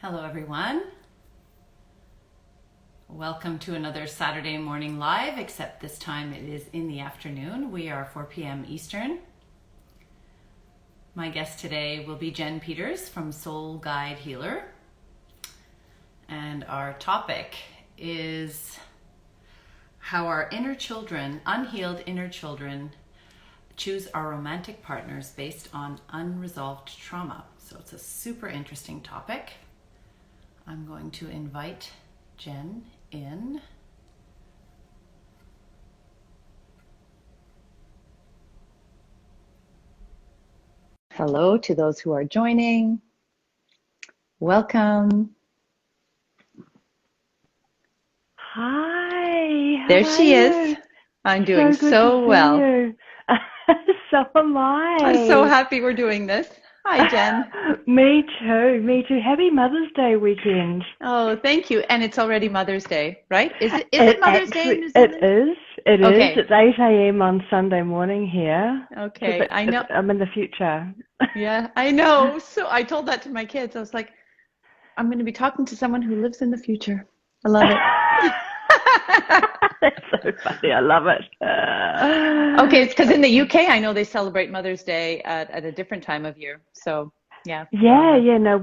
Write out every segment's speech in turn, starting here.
Hello, everyone. Welcome to another Saturday morning live, except this time it is in the afternoon. We are 4 p.m. Eastern. My guest today will be Jen Peters from Soul Guide Healer. And our topic is how our inner children, unhealed inner children, choose our romantic partners based on unresolved trauma. So it's a super interesting topic. I'm going to invite Jen in. Hello to those who are joining. Welcome. Hi. There she is. I'm doing so well. So am I'm so I. happy we're doing this. Hi, Jen. Me too. Me too. Happy Mother's Day weekend. Oh, thank you. And it's already Mother's Day, right? Is it Mother's Day in New It Zealand? is. It is. Okay. It's 8 a.m. on Sunday morning here. Okay. I know. I'm in the future. Yeah, I know. So I told that to my kids. I was like, I'm going to be talking to someone who lives in the future. I love it. That's so funny. I love it. Okay, it's because in the UK, I know they celebrate Mother's Day at a different time of year. So, yeah. No,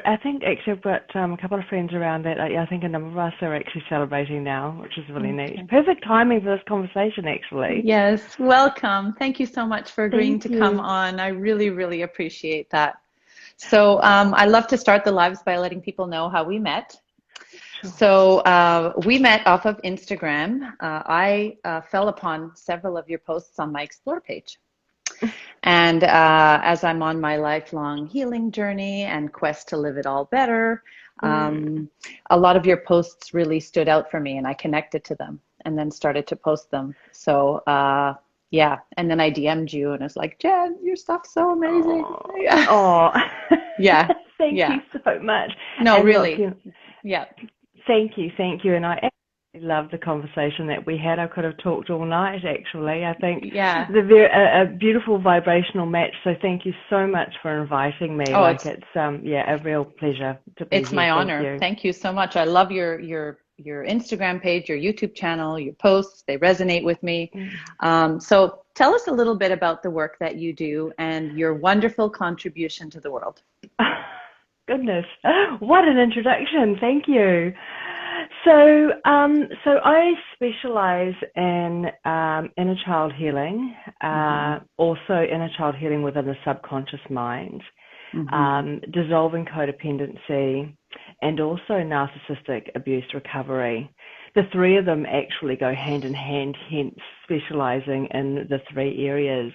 I think actually I've got a couple of friends around that. I think a number of us are actually celebrating now, which is really neat. Okay. Perfect timing for this conversation, actually. Yes, welcome. Thank you so much for agreeing Thank to come you. on. I really, really appreciate that. So, I love to start the lives by letting people know how we met. Sure. So we met off of Instagram. I fell upon several of your posts on my Explore page. And as I'm on my lifelong healing journey and quest to live it all better, a lot of your posts really stood out for me, and I connected to them and then started to post them. So yeah, and then I DM'd you and I was like, Jen, your stuff's so amazing. Yeah. Oh, Yeah. thank Yeah. you so much. No, And look, really. Yeah. thank you. And I absolutely love the conversation that we had. I could have talked all night, actually. I think Yeah. a beautiful vibrational match. So thank you so much for inviting me. Oh, Like it's a real pleasure to be it's here. my Thank honor. you. Thank you so much. I love your Instagram page, your YouTube channel, your posts. They resonate with me. So tell us a little bit about the work that you do and your wonderful contribution to the world. Goodness, what an introduction. Thank you. So I specialize in inner child healing, also inner child healing within the subconscious mind, dissolving codependency, and also narcissistic abuse recovery. The three of them actually go hand in hand, hence specializing in the three areas.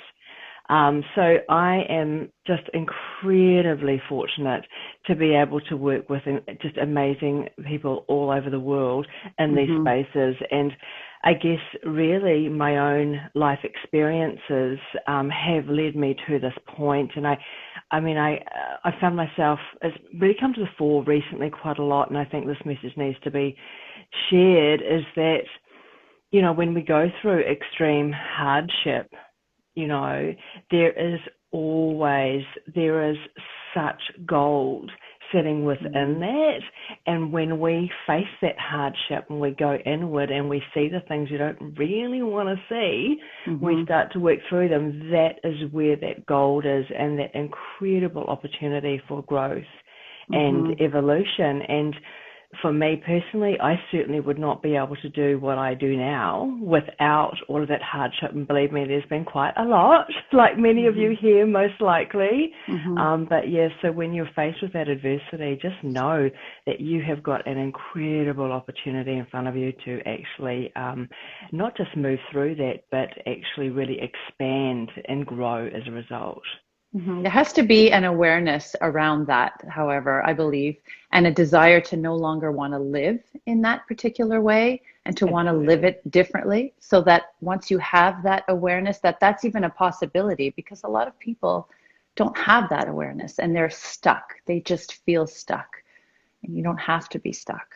So I am just incredibly fortunate to be able to work with just amazing people all over the world in these spaces. And I guess really my own life experiences have led me to this point. And I found myself, it's really come to the fore recently quite a lot, and I think this message needs to be shared, is that, you know, when we go through extreme hardship, you know, there is such gold sitting within that. And when we face that hardship and we go inward and we see the things you don't really want to see, we start to work through them. That is where that gold is, and that incredible opportunity for growth and evolution. And for me personally, I certainly would not be able to do what I do now without all of that hardship. And believe me, there's been quite a lot, like many of you here, most likely. But yeah, so when you're faced with that adversity, just know that you have got an incredible opportunity in front of you to actually not just move through that, but actually really expand and grow as a result. There has to be an awareness around that, however, I believe, and a desire to no longer want to live in that particular way and to want to live it differently, so that once you have that awareness, that's even a possibility, because a lot of people don't have that awareness and they're stuck. They just feel stuck, and you don't have to be stuck.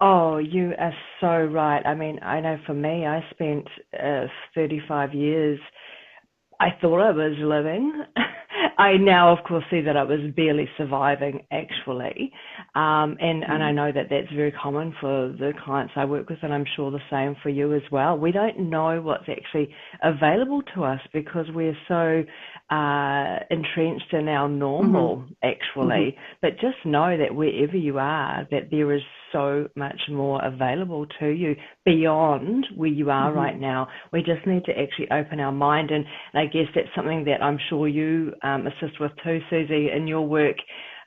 Oh, you are so right. I mean, I know for me, I spent 35 years, I thought I was living I now, of course, see that I was barely surviving, actually. And I know that that's very common for the clients I work with, and I'm sure the same for you as well. We don't know what's actually available to us because we're so entrenched in our normal, actually. But just know that wherever you are, that there is so much more available to you beyond where you are right now. We just need to actually open our mind, and I guess that's something that I'm sure you assist with too, Susie, in your work.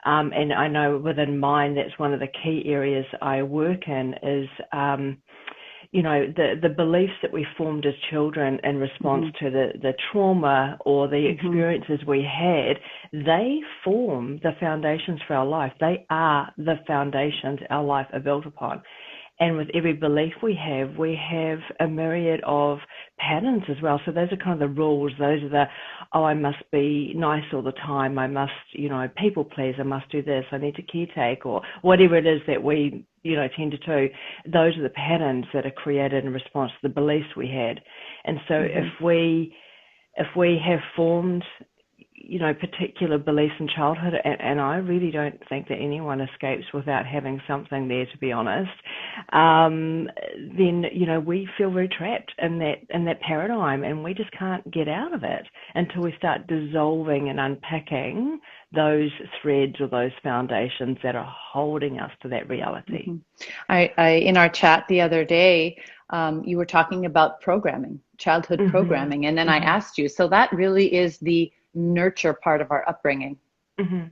And I know within mine, that's one of the key areas I work in is, the beliefs that we formed as children in response to the trauma or the experiences we had, they form the foundations for our life. They are the foundations our life are built upon. And with every belief we have a myriad of patterns as well. So those are kind of the rules. Those are the, I must be nice all the time. I must, people please. I must do this. I need to caretake, or whatever it is that we, tend to do. Those are the patterns that are created in response to the beliefs we had. And so if we have formed, particular beliefs in childhood, and I really don't think that anyone escapes without having something there, to be honest, then, we feel very trapped in that paradigm, and we just can't get out of it until we start dissolving and unpacking those threads or those foundations that are holding us to that reality. I in our chat the other day, you were talking about programming, childhood programming, and then I asked you, so that really is the nurture part of our upbringing,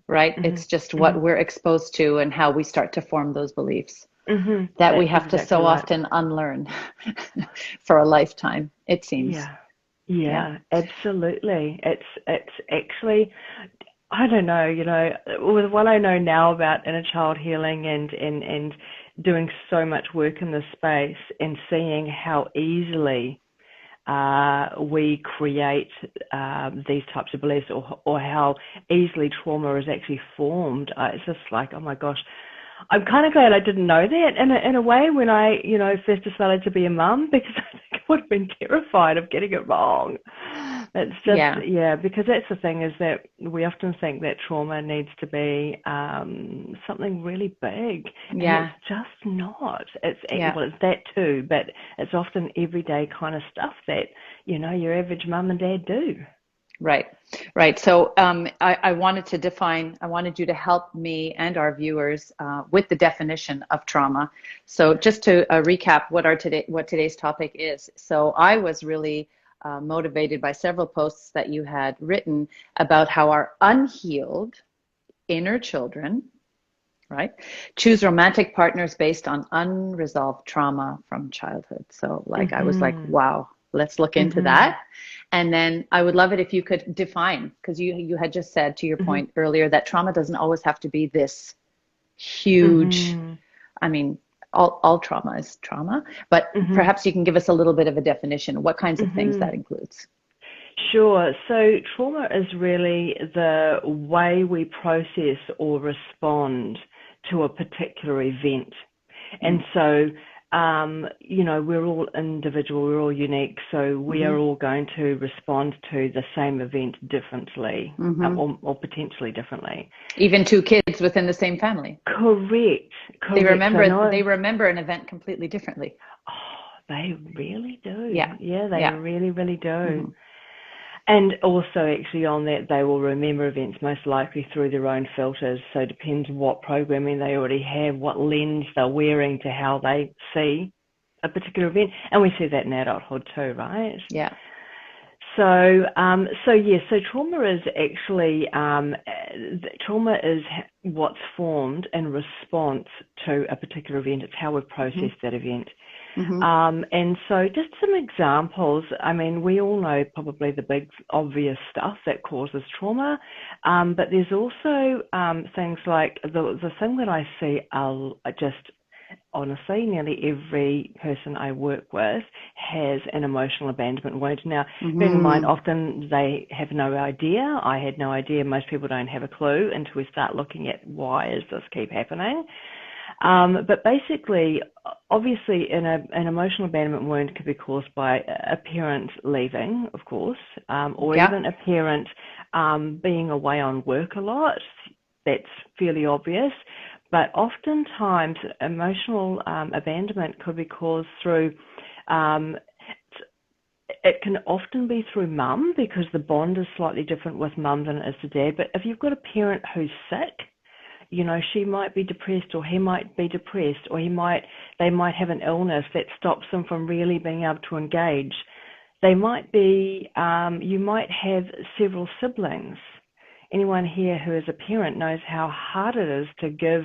right? It's just what we're exposed to and how we start to form those beliefs that That's we have exactly to so right. often unlearn for a lifetime, it seems. Yeah, absolutely. It's actually, I don't know, with what I know now about inner child healing and doing so much work in this space and seeing how easily we create these types of beliefs, or how easily trauma is actually formed. It's just like, oh my gosh, I'm kind of glad I didn't know that in a way when I, first decided to be a mum, because I think I would have been terrified of getting it wrong. It's just, because that's the thing, is that we often think that trauma needs to be something really big. And it's just not. Well, it's that too, but it's often everyday kind of stuff that, your average mum and dad do. Right. So I wanted you to help me and our viewers with the definition of trauma. So just to recap what today's topic is. So I was really motivated by several posts that you had written about how our unhealed inner children, right, choose romantic partners based on unresolved trauma from childhood. So I was like, wow, let's look into that. And then I would love it if you could define, because you had just said, to your point earlier, that trauma doesn't always have to be this huge, I mean, all trauma is trauma, but perhaps you can give us a little bit of a definition. What kinds of things that includes? Sure. So trauma is really the way we process or respond to a particular event. And so, we're all individual, we're all unique, so we are all going to respond to the same event differently, or potentially differently. Even two kids within the same family. Correct. They remember an event completely differently. Oh, they really do. Yeah, they really, really do. And also, actually, on that, they will remember events most likely through their own filters. So it depends what programming they already have, what lens they're wearing to how they see a particular event. And we see that in adulthood too, right? Yeah. So trauma is actually, trauma is what's formed in response to a particular event. It's how we process that event. And so just some examples. I mean, we all know probably the big obvious stuff that causes trauma, but there's also things like the thing that I see just honestly, nearly every person I work with has an emotional abandonment wound. Now, bearing in mind, often they have no idea. I had no idea. Most people don't have a clue until we start looking at why does this keep happening. But basically, obviously, an emotional abandonment wound could be caused by a parent leaving, of course, or Yeah. even a parent being away on work a lot. That's fairly obvious. But oftentimes, emotional abandonment could be caused through, it can often be through mum, because the bond is slightly different with mum than it is to dad. But if you've got a parent who's sick, you know, she might be depressed, or he might be depressed, or they might have an illness that stops them from really being able to engage. They might be, you might have several siblings. Anyone here who is a parent knows how hard it is to give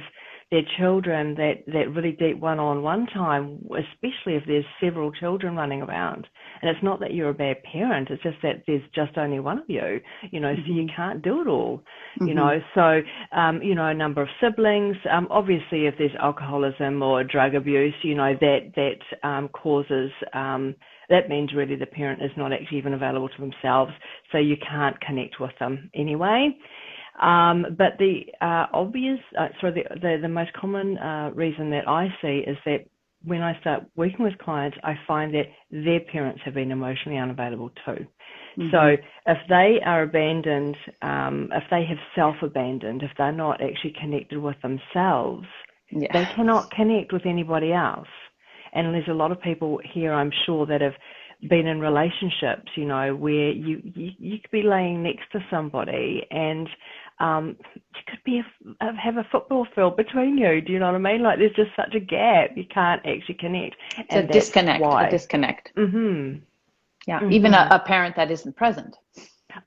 their children that really deep one-on-one time, especially if there's several children running around. And it's not that you're a bad parent, it's just that there's just only one of you, you know, so you can't do it all, you know. So, you know, a number of siblings, obviously if there's alcoholism or drug abuse, you know, that causes, that means really the parent is not actually even available to themselves, so you can't connect with them anyway. But the the most common reason that I see is that when I start working with clients, I find that their parents have been emotionally unavailable too. So if they are abandoned, if they have self-abandoned, if they're not actually connected with themselves, they cannot connect with anybody else. And there's a lot of people here, I'm sure, that have been in relationships, you know, where you could be laying next to somebody and it could be have a football field between you. Do you know what I mean? Like there's just such a gap, you can't actually connect. It's a disconnect. A disconnect. Yeah. Even a parent that isn't present.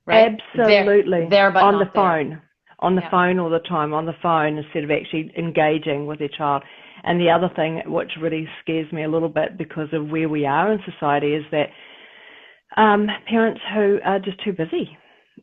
Right? Absolutely. There but on not the phone. There. On the phone all the time, on the phone, instead of actually engaging with their child. And the other thing which really scares me a little bit because of where we are in society is that parents who are just too busy.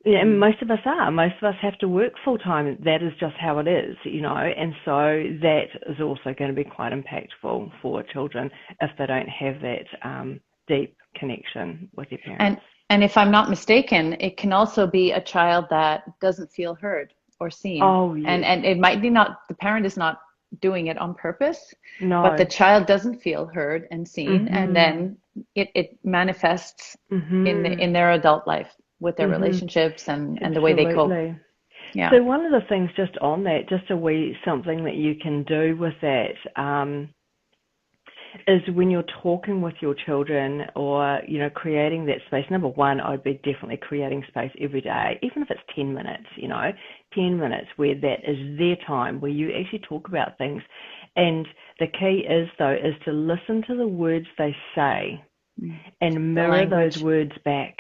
Yeah, and most of us are. Most of us have to work full time. That is just how it is, you know. And so that is also going to be quite impactful for children if they don't have that deep connection with their parents. And if I'm not mistaken, it can also be a child that doesn't feel heard or seen. Oh, yes. And it might be not, the parent is not doing it on purpose, but the child doesn't feel heard and seen, and then it manifests in their adult life with their relationships and the way they cope. Yeah. So one of the things just on that, just something that you can do with that is when you're talking with your children or, you know, creating that space. Number one, I'd be definitely creating space every day, even if it's 10 minutes, you know, 10 minutes where that is their time, where you actually talk about things. And the key is, though, is to listen to the words they say and mirror those words back.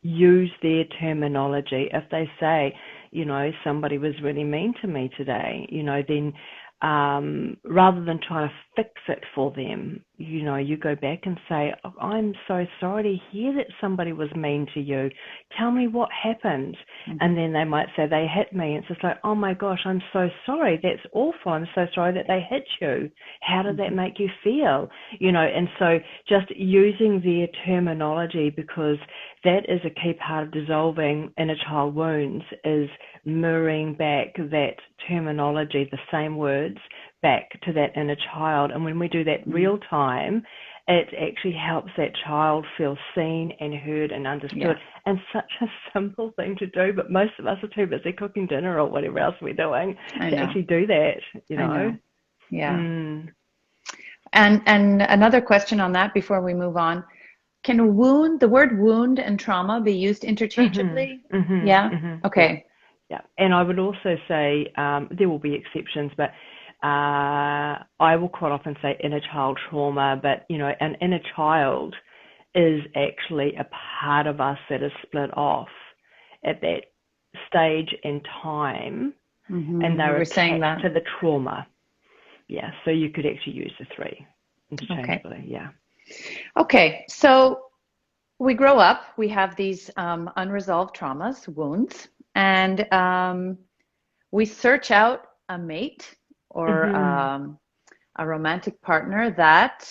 Use their terminology. If they say, you know, somebody was really mean to me today, you know, then rather than trying to fix it for them, you know, you go back and say, oh, I'm so sorry to hear that somebody was mean to you. Tell me what happened. And then they might say they hit me. It's just like, oh my gosh, I'm so sorry. That's awful. I'm so sorry that they hit you. How did that make you feel? You know, and so just using their terminology, because that is a key part of dissolving inner child wounds, is mirroring back that terminology, the same words, back to that inner child. And when we do that real time, it actually helps that child feel seen and heard and understood. And such a simple thing to do, but most of us are too busy cooking dinner or whatever else we're doing to actually do that, you know. Yeah. And another question on that before we move on. Can the word wound and trauma be used interchangeably? Okay. Yeah. And I would also say there will be exceptions, but I will quite often say inner child trauma, but, you know, an inner child is actually a part of us that is split off at that stage in time, and they're attached to the trauma. Yeah, so you could actually use the three interchangeably. Yeah. Okay, so we grow up, we have these unresolved traumas, wounds, and we search out a mate or a romantic partner that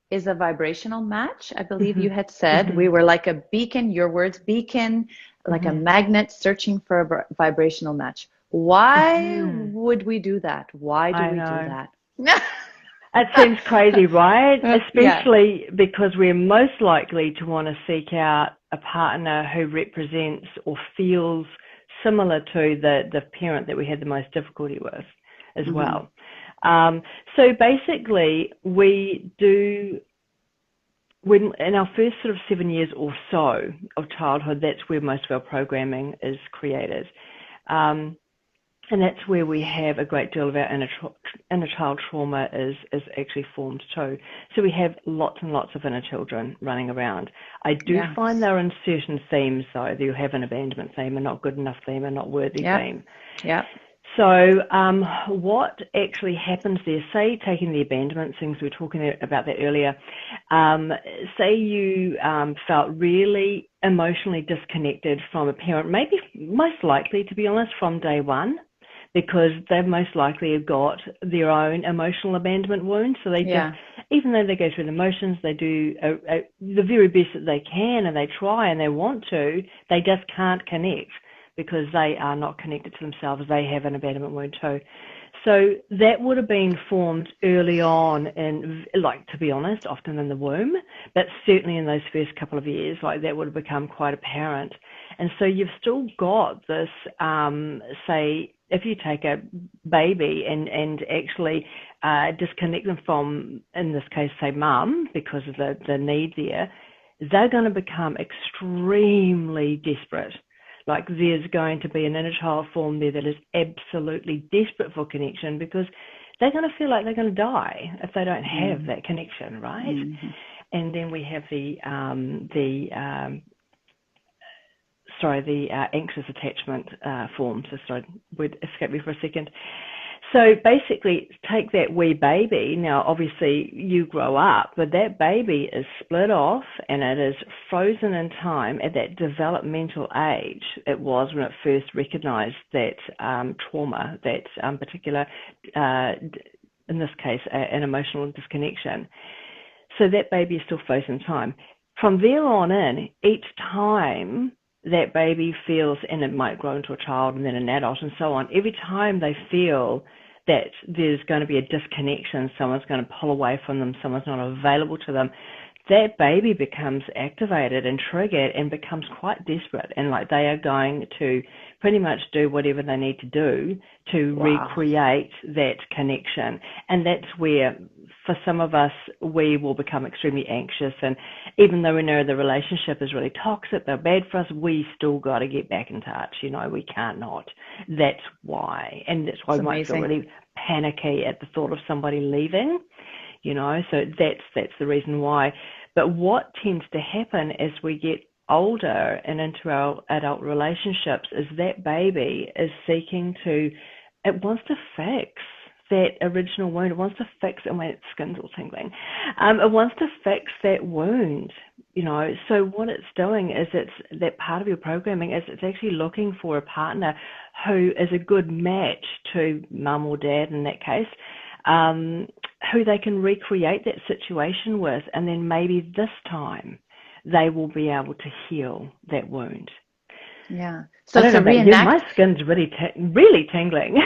is a vibrational match. I believe you had said we were like a beacon, your words, beacon, like a magnet searching for a vibrational match. Why would we do that? Why do we do that? It seems crazy, right? Yeah. Especially because we're most likely to want to seek out a partner who represents or feels similar to the parent that we had the most difficulty with as well. So basically, we do, when in our first sort of 7 years or so of childhood, that's where most of our programming is created. And that's where we have a great deal of our inner child trauma is actually formed too. So we have lots and lots of inner children running around. I do find they're in certain themes, though. You have an abandonment theme, a not good enough theme, a not worthy theme. Yeah. So what actually happens there, say taking the abandonment things, we were talking about that earlier, say you felt really emotionally disconnected from a parent, maybe most likely, to be honest, from day one, because they've most likely got their own emotional abandonment wound. So they just, even though they go through the motions, they do the very best that they can, and they try and they want to, they just can't connect because they are not connected to themselves. They have an abandonment wound too. So that would have been formed early on in, like, to be honest, often in the womb, but certainly in those first couple of years, like, that would have become quite apparent. And so you've still got this, say, if you take a baby and actually disconnect them from, in this case, say, mum, because of the need there, they're going to become extremely desperate. Like, there's going to be an inner child form there that is absolutely desperate for connection, because they're going to feel like they're going to die if they don't have that connection, right? And then we have the anxious attachment form. So sorry, would escape me for a second. So basically, take that wee baby. Now, obviously, you grow up, but that baby is split off and it is frozen in time at that developmental age it was when it first recognized that trauma, that particular, in this case, an emotional disconnection. So that baby is still frozen in time. From there on in, each time that baby feels, and it might grow into a child and then an adult and so on, every time they feel that there's going to be a disconnection, someone's going to pull away from them, someone's not available to them, that baby becomes activated and triggered and becomes quite desperate, and like they are going to pretty much do whatever they need to do to recreate that connection. And that's where, for some of us, we will become extremely anxious, and even though we know the relationship is really toxic, they're bad for us, we still got to get back in touch. You know, we can't not. That's why. And that's why we might feel really panicky at the thought of somebody leaving, you know, so that's the reason why. But what tends to happen as we get older and into our adult relationships is that baby is seeking to, it wants to fix that original wound. It wants to fix it. My skin's all tingling. It wants to fix that wound, you know. So what it's doing is, it's that part of your programming is it's actually looking for a partner who is a good match to mum or dad in that case, who they can recreate that situation with, and then maybe this time they will be able to heal that wound. Yeah. So to reenact, my skin's really tingling.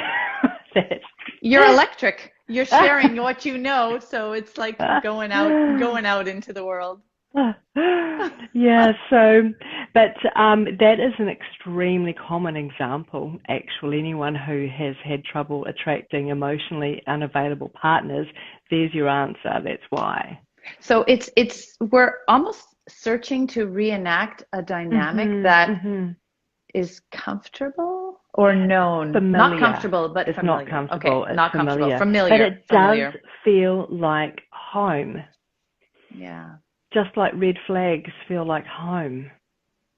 You're electric. You're sharing what you know, so it's like going out into the world. Yeah, so, but that is an extremely common example, actually. Anyone who has had trouble attracting emotionally unavailable partners, there's your answer. That's why. So we're almost searching to reenact a dynamic that is comfortable or known. Familiar. Not comfortable, but it's familiar. Not comfortable. Okay, it's not familiar. comfortable. Familiar. But it familiar. does feel like home. Yeah. Just like red flags feel like home,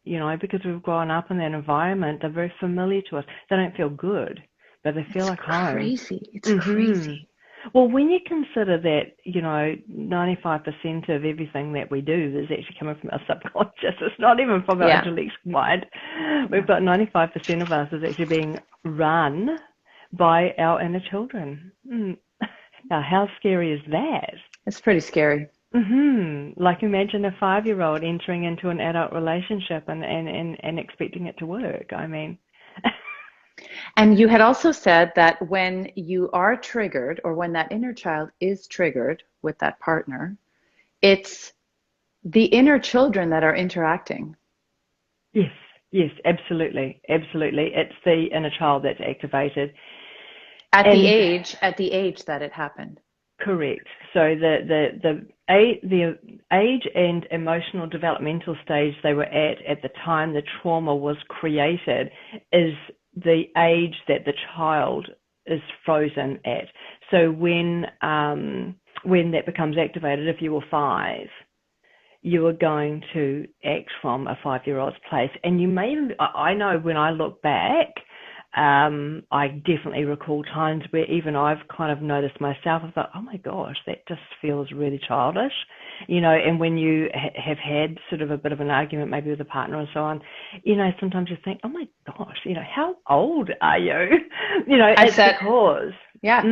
you know, because we've grown up in that environment. They're very familiar to us. They don't feel good, but they feel like home. It's crazy. Well, when you consider that, you know, 95% of everything that we do is actually coming from our subconscious. It's not even from our intellect mind. We've got 95% of us is actually being run by our inner children. Now, how scary is that? It's pretty scary. Like, imagine a 5-year-old entering into an adult relationship and expecting it to work. I mean... And you had also said that when you are triggered, or when that inner child is triggered with that partner, it's the inner children that are interacting. Yes, yes, absolutely, absolutely. It's the inner child that's activated. At the And age that it happened. correct. So the age and emotional developmental stage they were at the time the trauma was created is the age that the child is frozen at. So when that becomes activated, if you were 5, you are going to act from a 5-year-old's place. And you may, I know when I look back, I definitely recall times where even I've kind of noticed myself, I thought, oh my gosh, that just feels really childish, and when you have had sort of a bit of an argument maybe with a partner and so on, sometimes you think, oh my gosh, how old are you? I It's said, because yeah,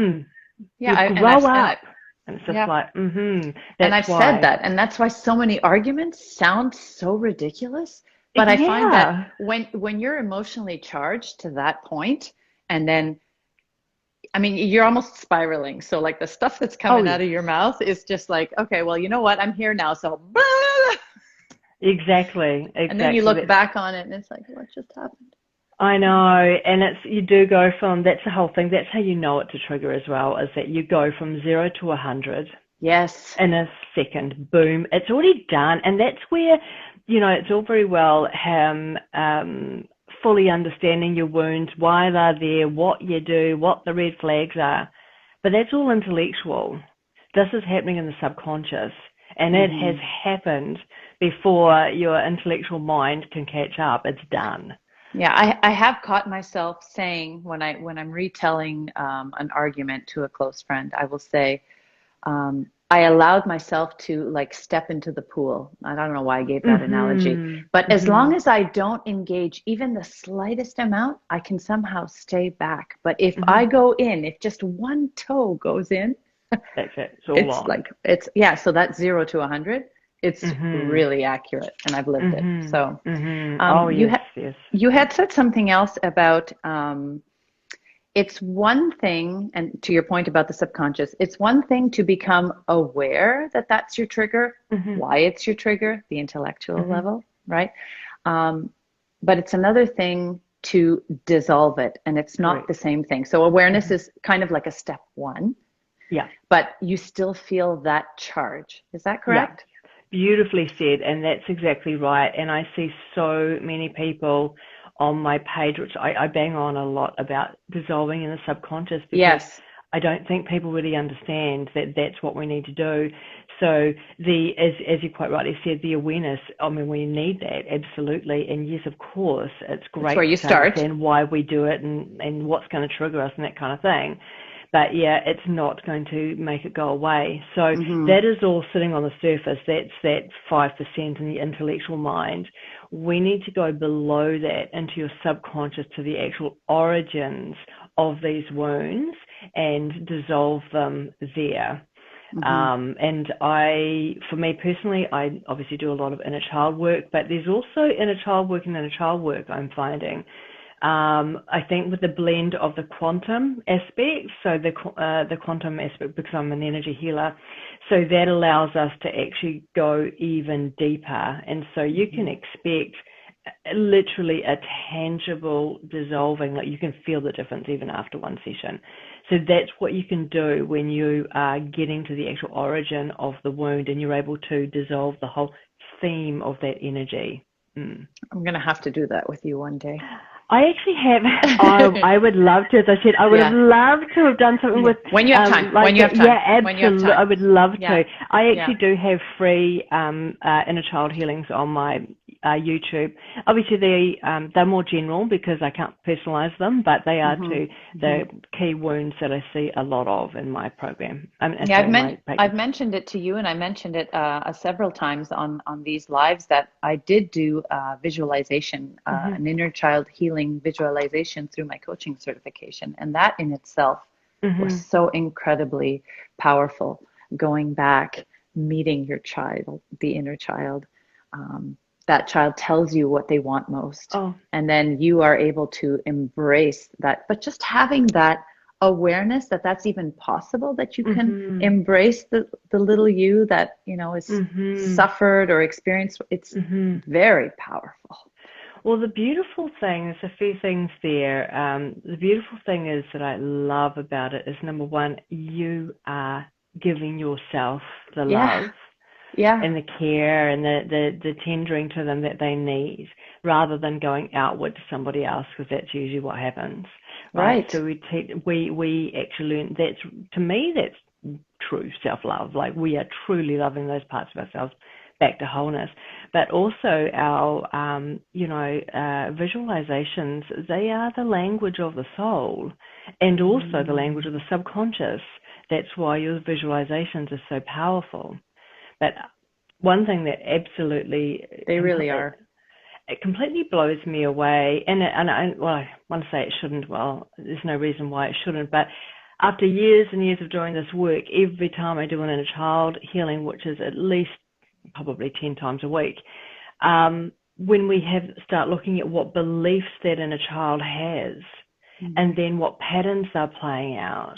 you and grow I've and up. I And it's just yeah, like, and that's I've said why. that, and that's why so many arguments sound so ridiculous. But I find that Yeah. when you're emotionally charged to that point, and then I mean, you're almost spiraling. So like the stuff that's Oh, coming yes. out of your mouth is just like, okay, well, you know what? I'm here now, so Exactly. and then you Exactly. look back on it and it's like, what just happened? I know, and you do go from, that's the whole thing, that's how you know it's a trigger as well, is that you go from 0 to 100 Yes. in a second. Boom, it's already done. And that's where, it's all very well fully understanding your wounds, why they're there, what you do, what the red flags are, but that's all intellectual. This is happening in the subconscious, and it has Mm-hmm. happened before your intellectual mind can catch up. It's done. Yeah, I have caught myself saying when I'm retelling an argument to a close friend, I will say, I allowed myself to like step into the pool. I don't know why I gave that analogy, Mhm. but as long Mhm. as I don't engage even the slightest amount, I can somehow stay back. But if I Mhm. go in, if just one toe goes in, That's it. It's all it's on. like it's yeah. So that's 0 to 100. It's Mhm. really accurate, and I've lived it. Mhm. So Mhm. Oh you yes, had yes. you had said something else about it's one thing, and to your point about the subconscious, it's one thing to become aware that that's your trigger, Mhm. why it's your trigger, the intellectual Mhm. level, right? Um, but it's another thing to dissolve it, and it's not the Correct. same thing. So awareness Mhm. is kind of like a step one, Yeah. but you still feel that charge. Is that Yeah. correct? Beautifully said, and that's exactly right. And I see so many people on my page, which I bang on a lot about dissolving in the subconscious because Yes. I don't think people really understand that that's what we need to do. So as you quite rightly said, the awareness, I mean, we need that, absolutely. And yes, of course, it's That's where great you to start. understand why we do it and what's going to trigger us and that kind of thing. But yeah, it's not going to make it go away. So Hmm. that is all sitting on the surface. That's that 5% in the intellectual mind. We need to go below that into your subconscious to the actual origins of these wounds and dissolve them there. Hmm. And for me personally, I obviously do a lot of inner child work, but there's also inner child work and inner child work I'm finding. I think with the blend of the quantum aspect, so the quantum aspect, because I'm an energy healer, so that allows us to actually go even deeper. And so you can Hmm. expect literally a tangible dissolving, like you can feel the difference even after one session. So that's what you can do when you are getting to the actual origin of the wound and you're able to dissolve the whole theme of that energy. Mm. I'm gonna have to do that with you one day. I actually have. I would love to. As I said, I would have Yeah. loved to have done something Yeah. with When you have time. like When you that. have time. Yeah, When you have absolutely. I time. would love Yeah. to. I Yeah. actually do have free inner child healings on my YouTube. Obviously, they're more general because I can't personalize them, but they are Hmm. to Hmm. the key wounds that I see a lot of in my program. Yeah, Sorry, in my I've practice. mentioned it to you, and I mentioned it several times on these lives that I did do visualization, Mhm. an inner child healing visualization through my coaching certification, and that in itself was Mhm. so incredibly powerful. Going back, meeting your child, the inner child, um, that child tells you what they want most. Oh. And then you are able to embrace that. But just having that awareness that that's even possible, that you can Mm-hmm. embrace the little you that, you know, is Mm-hmm. suffered or experienced, it's Mm-hmm. very powerful. Well, the beautiful thing, there's a few things there. The beautiful thing is that I love about it is, number one, you are giving yourself the Yeah. love Yeah. and the care and the tendering to them that they need, rather than going outward to somebody else, because that's usually what happens, right? Right. So we actually learn, that's, to me, that's true self-love. Like, we are truly loving those parts of ourselves back to wholeness. But also our visualizations, they are the language of the soul, and also the language of the subconscious. That's why your visualizations are so powerful. But one thing that absolutely, They really are. it completely blows me away, and I want to say it shouldn't. Well, there's no reason why it shouldn't. But after years and years of doing this work, every time I do an inner child healing, which is at least probably 10 times a week, when we start looking at what beliefs that inner child has, and then what patterns they're playing out,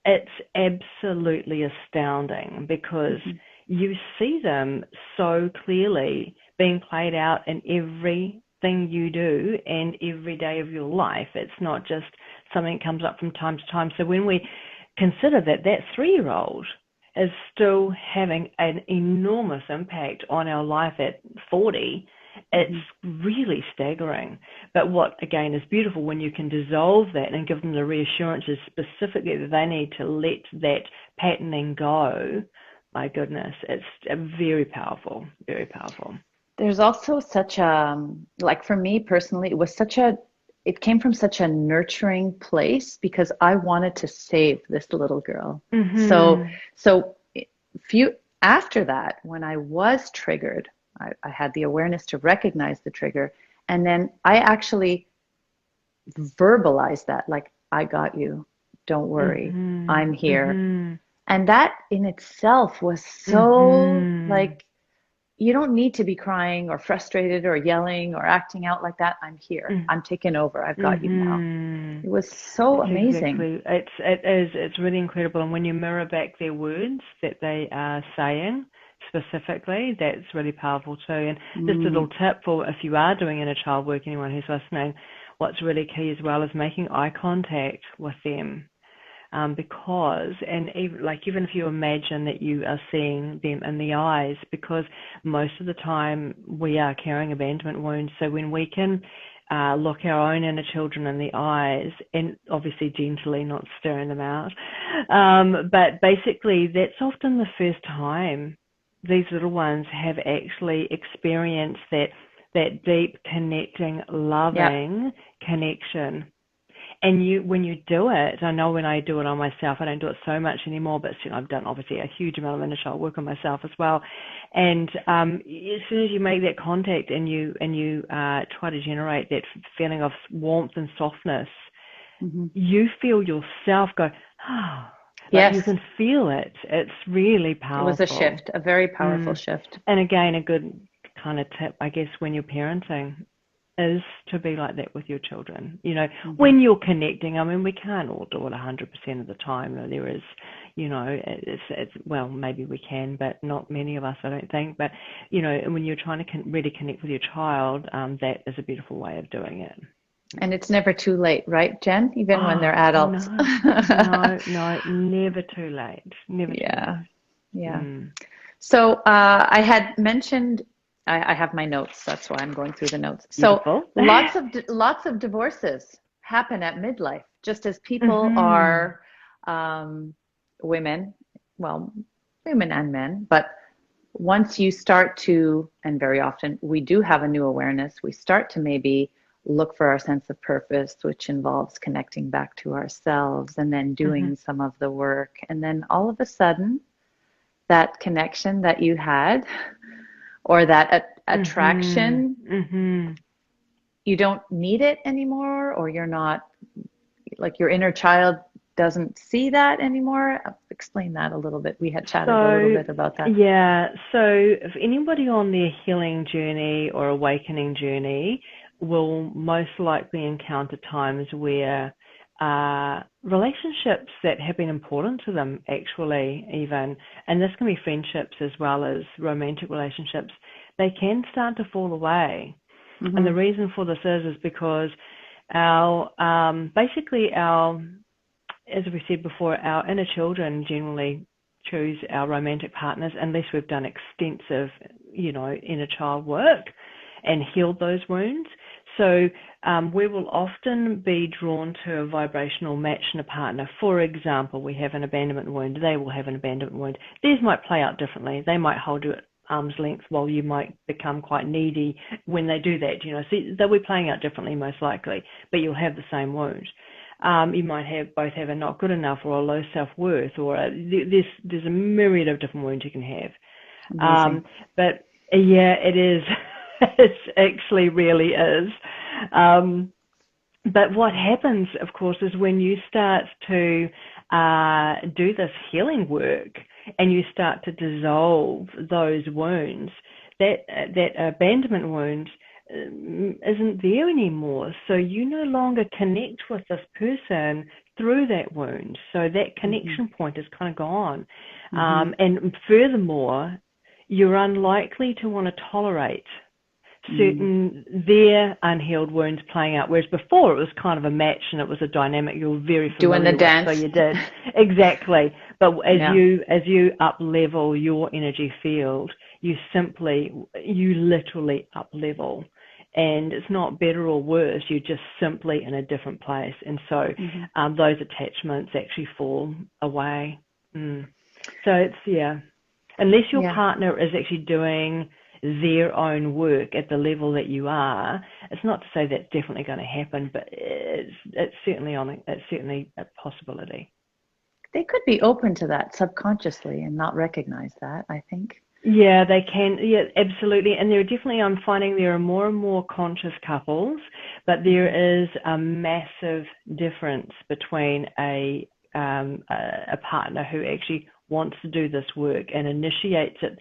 it's absolutely astounding, because you see them so clearly being played out in everything you do and every day of your life. It's not just something that comes up from time to time. So when we consider that 3-year-old is still having an enormous impact on our life at 40, it's really staggering. But what, again, is beautiful, when you can dissolve that and give them the reassurances specifically that they need to let that patterning go, my goodness, it's very powerful, very powerful. There's also such a, like for me personally, it came from such a nurturing place because I wanted to save this little girl. So, Mm-hmm. so few after that, when I was triggered, I had the awareness to recognize the trigger, and then I actually verbalized that, like, I got you, don't worry, Mm-hmm. I'm here. Mm-hmm. And that in itself was so Mm-hmm. like, you don't need to be crying or frustrated or yelling or acting out like that. I'm here. I'm taking over. I've got you now. Mm-hmm. It was so That's amazing. exactly, it's really incredible. And when you mirror back their words that they are saying specifically, that's really powerful too. And just a little tip for if you are doing inner child work, anyone who's listening, what's really key as well is making eye contact with them. Because, and even if you imagine that you are seeing them in the eyes, because most of the time we are carrying abandonment wounds. So when we can look our own inner children in the eyes, and obviously gently, not staring them out, but basically that's often the first time these little ones have actually experienced that deep, connecting, Yeah. loving connection. And when you do it, I know when I do it on myself, I don't do it so much anymore, but I've done obviously a huge amount of inner child work on myself as well. And as soon as you make that contact and you try to generate that feeling of warmth and softness, you feel yourself go, oh, like you Yes. can feel it. It's really It was a powerful. shift, a very powerful Mm. shift. And again, a good kind of tip, I guess, when you're parenting, is to be like that with your children. When you're connecting, I mean, we can't all do it 100% of the time. There is, it's well, maybe we can, but not many of us, I don't think. But, when you're trying to really connect with your child, that is a beautiful way of doing it. And it's never too late, right, Jen? Even when Oh, they're adults. no, no, never too late. Never too Yeah. late. Yeah. Mm. So I had mentioned, I have my notes. That's why I'm going through the notes. So Beautiful. lots of divorces happen at midlife, just as people Mm-hmm. are women, well, women and men. But once you start to, and very often we do have a new awareness, we start to maybe look for our sense of purpose, which involves connecting back to ourselves and then Mm-hmm. doing some of the work. And then all of a sudden, that connection that you had or that Mm-hmm. attraction, Mm-hmm. you don't need it anymore, or you're not, like, your inner child doesn't see that anymore. explain that a little bit. We had chatted a little So, bit about that. yeah, so if anybody on their healing journey or awakening journey will most likely encounter times where relationships that have been important to them, actually, even, and this can be friendships as well as romantic relationships, they can start to fall away. And the reason for this is because basically as we said before, our inner children generally choose our romantic partners unless we've done extensive, inner child work and healed those wounds. So we will often be drawn to a vibrational match in a partner. For example, we have an abandonment wound. They will have an abandonment wound. Theirs might play out differently. They might hold you at arm's length while you might become quite needy when they do that. So they'll be playing out differently most likely, but you'll have the same wound. You might both have a not good enough or a low self-worth, or there's a myriad of different wounds you can have. But yeah, it is. It actually really is. But what happens, of course, is when you start to do this healing work and you start to dissolve those wounds, that abandonment wound isn't there anymore. So you no longer connect with this person through that wound. So that connection point is kind of gone. And furthermore, you're unlikely to want to tolerate their unhealed wounds playing out, whereas before it was kind of a match and it was a dynamic you were very familiar doing the dance. So you did exactly. But as you up level your energy field, you literally up level, and it's not better or worse. You're just simply in a different place, and so those attachments actually fall away. So it's unless your partner is actually doing their own work at the level that you are, it's not to say that's definitely going to happen, but it's certainly a possibility. They could be open to that subconsciously and not recognize that, I think. Yeah, they can. Yeah, absolutely. And I'm finding there are more and more conscious couples, but there is a massive difference between a partner who actually wants to do this work and initiates it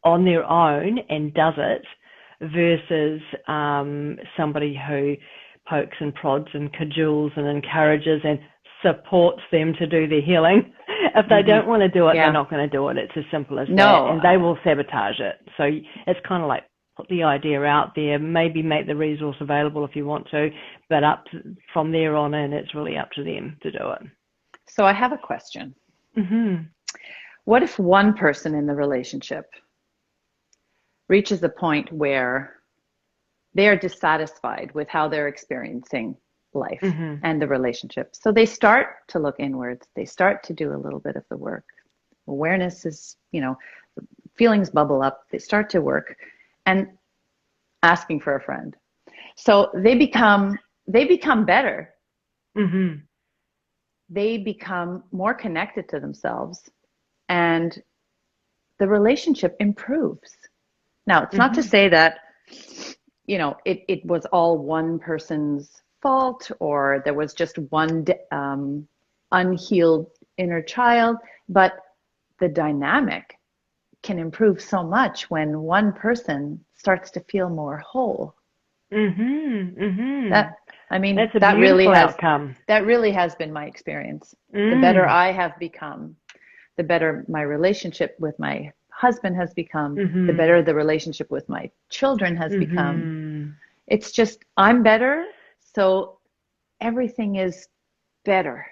on their own and does it versus somebody who pokes and prods and cajoles and encourages and supports them to do their healing. If they don't want to do it, they're not going to do it. It's as simple as that. And they will sabotage it. So it's kind of like put the idea out there, maybe make the resource available if you want to, but from there on in, it's really up to them to do it. So I have a question. What if one person in the relationship reaches a point where they are dissatisfied with how they're experiencing life and the relationship? So they start to look inwards. They start to do a little bit of the work. Awareness is, feelings bubble up. They start to work and asking for a friend. So they become better. They become more connected to themselves, and the relationship improves. Now, it's not to say that, it was all one person's fault or there was just one unhealed inner child, but the dynamic can improve so much when one person starts to feel more whole. That's a beautiful outcome. That really has been my experience. The better I have become, the better my relationship with my husband has become, the better the relationship with my children has become. It's just, I'm better, so everything is better.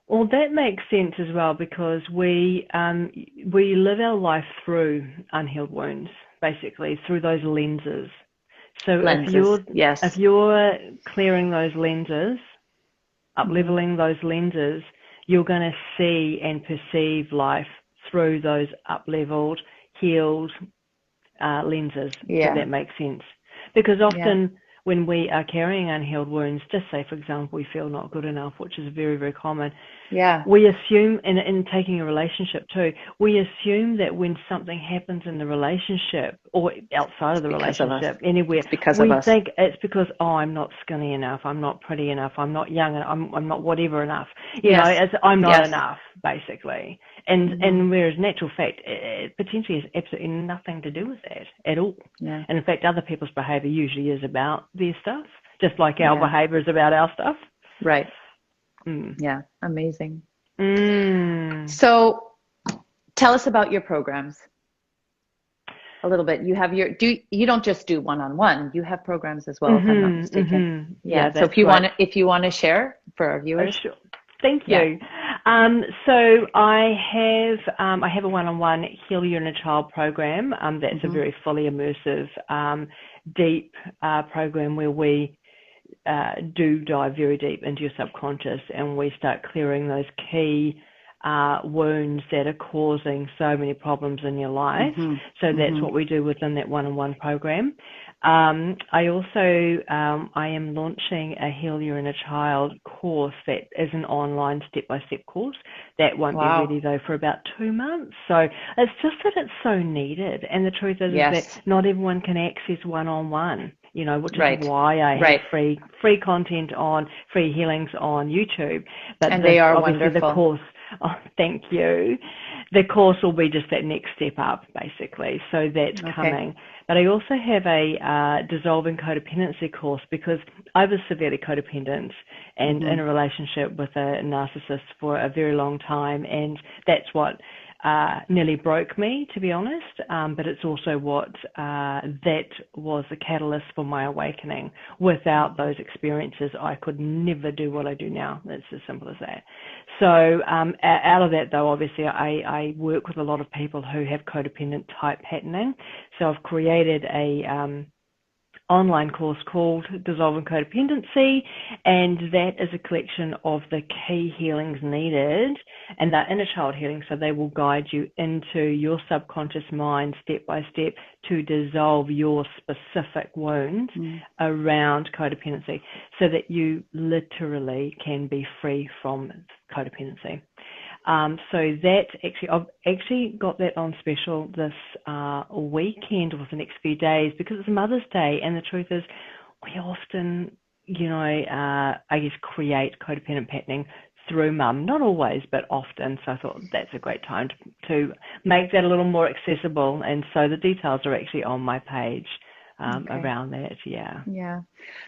Well, that makes sense as well, because we live our life through unhealed wounds, basically, through those lenses. So if you're clearing those lenses, up-leveling those lenses, you're going to see and perceive life through those up-leveled, healed lenses, if that makes sense. Because often when we are carrying unhealed wounds, just say, for example, we feel not good enough, which is very, very common. Yeah. We assume, in taking a relationship too, we assume that when something happens in the relationship or outside of the relationship, anywhere, we think it's because, oh, I'm not skinny enough, I'm not pretty enough, I'm not young enough, I'm not whatever enough. You know, I'm not enough, basically. And whereas in actual fact, it potentially has absolutely nothing to do with that at all. Yeah. And in fact, other people's behaviour usually is about their stuff, just like our behaviour is about our stuff. Right. Mm. Yeah. Amazing. Mm. So tell us about your programs a little bit. You have you don't just do one-on-one, you have programs as well, if I'm not mistaken. Yeah. So if you want to share for our viewers. Oh, sure. Thank you. So I have a one-on-one Heal Your Inner Child program. That's a very fully immersive, deep program where we do dive very deep into your subconscious, and we start clearing those key wounds that are causing so many problems in your life. So that's what we do within that one-on-one program. I am launching a Heal Your Inner Child course that is an online step-by-step course. That won't be ready though for about 2 months. So it's just that it's so needed. And the truth is that not everyone can access one-on-one, you know, which is why I have free content on free healings on YouTube. But and they are obviously wonderful. The course, oh, thank you. The course will be just that next step up, basically. So that's coming. But I also have a dissolving codependency course, because I was severely codependent and in a relationship with a narcissist for a very long time, and that's what nearly broke me, to be honest, but it's also what that was the catalyst for my awakening. Without those experiences, I could never do what I do now. It's as simple as that. So out of that, though, obviously I work with a lot of people who have codependent type patterning. So I've created a online course called Dissolving Codependency, and that is a collection of the key healings needed, and they're inner child healing, so they will guide you into your subconscious mind step by step to dissolve your specific wounds around codependency, so that you literally can be free from codependency. So that I've actually got that on special this weekend or the next few days, because it's Mother's Day, and the truth is we often, you know, I guess create codependent patterning through mum, not always, but often. So I thought that's a great time to make that a little more accessible, and so the details are actually on my page around that. Yeah.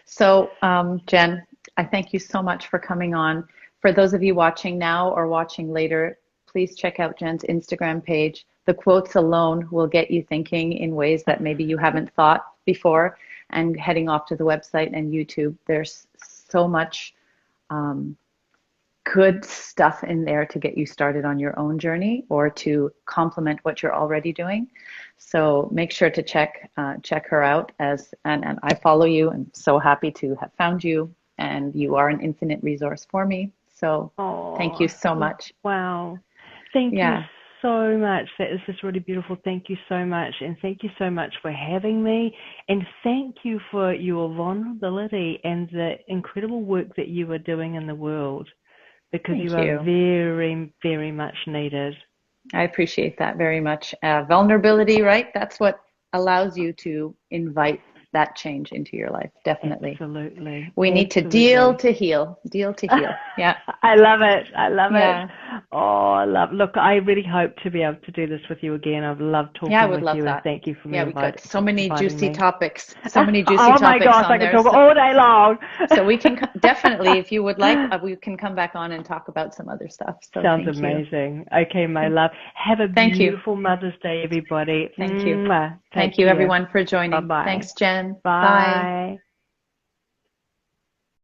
So Jen, I thank you so much for coming on. For those of you watching now or watching later, please check out Jen's Instagram page. The quotes alone will get you thinking in ways that maybe you haven't thought before. And heading off to the website and YouTube, there's so much good stuff in there to get you started on your own journey or to complement what you're already doing. So make sure to check her out. And I follow you. I'm so happy to have found you, and you are an infinite resource for me. So thank you so much. Wow. Thank you so much. That is just really beautiful. Thank you so much. And thank you so much for having me. And thank you for your vulnerability and the incredible work that you are doing in the world, because you are very, very much needed. I appreciate that very much. Vulnerability, right? That's what allows you to invite that change into your life. Definitely. Absolutely. We need to deal to heal. Yeah. I love it. It. Oh, look, I really hope to be able to do this with you again. I've loved talking with you, and thank you for me. We've got so many juicy topics. Oh my gosh, I could talk all day long. So we can definitely, if you would like, we can come back on and talk about some other stuff. So sounds amazing. Okay, my love. Have a beautiful Mother's Day, everybody. Thank you. Thank you, everyone, for joining. Bye-bye. Thanks, Jen. Bye.